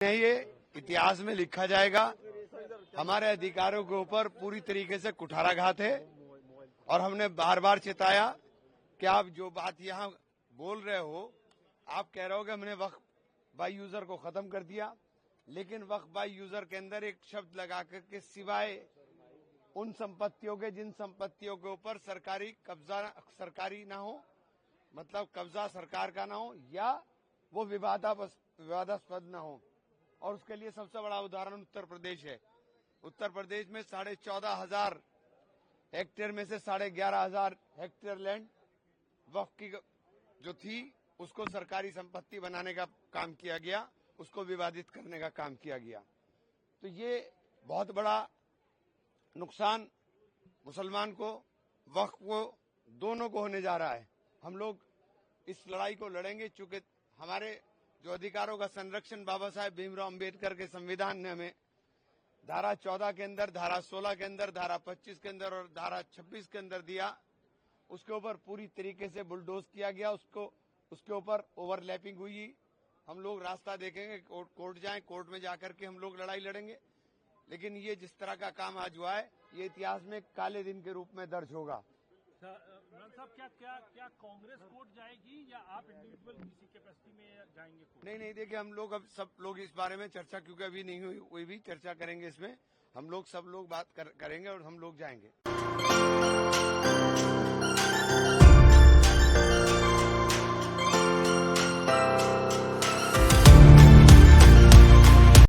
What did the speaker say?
ये इतिहास में लिखा जाएगा। हमारे अधिकारों के ऊपर पूरी तरीके से कुठाराघात है और हमने बार बार चेताया कि आप जो बात यहाँ बोल रहे हो, आप कह रहे हो कि हमने वक्फ बाय यूजर को खत्म कर दिया, लेकिन वक्फ बाय यूजर के अंदर एक शब्द लगा करके सिवाय उन संपत्तियों के जिन संपत्तियों के ऊपर सरकारी कब्जा सरकारी ना हो, मतलब कब्जा सरकार का ना हो या वो विवादास्पद ना हो। और उसके लिए सबसे बड़ा उदाहरण उत्तर प्रदेश है। उत्तर प्रदेश में 14,500 हेक्टेयर में से 11,500 हेक्टेयर लैंड वक्फ की जो थी उसको सरकारी संपत्ति बनाने का काम किया गया, उसको विवादित करने का काम किया गया। तो ये बहुत बड़ा नुकसान मुसलमान को, वक्फ को, दोनों को होने जा रहा है। हम लोग इस लड़ाई को लड़ेंगे, चूंकि हमारे जो अधिकारों का संरक्षण बाबा साहेब भीमराव अंबेडकर के संविधान ने हमें धारा 14 के अंदर, धारा 16 के अंदर, धारा 25 के अंदर और धारा 26 के अंदर दिया, उसके ऊपर पूरी तरीके से बुलडोज किया गया। उसके ऊपर ओवरलैपिंग हुई। हम लोग रास्ता देखेंगे, कोर्ट जाएं, कोर्ट में जाकर के हम लोग लड़ाई लड़ेंगे। लेकिन ये जिस तरह का काम आज हुआ है, ये इतिहास में काले दिन के रूप में दर्ज होगा। इमरान साहब, क्या कांग्रेस कोर्ट जाएगी या आप इंडिविजुअल किसी कैपेसिटी में जाएंगे कोर्ट? नहीं, देखिए हम लोग अब सब लोग इस बारे में चर्चा, क्योंकि अभी नहीं हुई, कोई भी चर्चा करेंगे इसमें। हम लोग सब लोग बात करेंगे और हम लोग जाएंगे।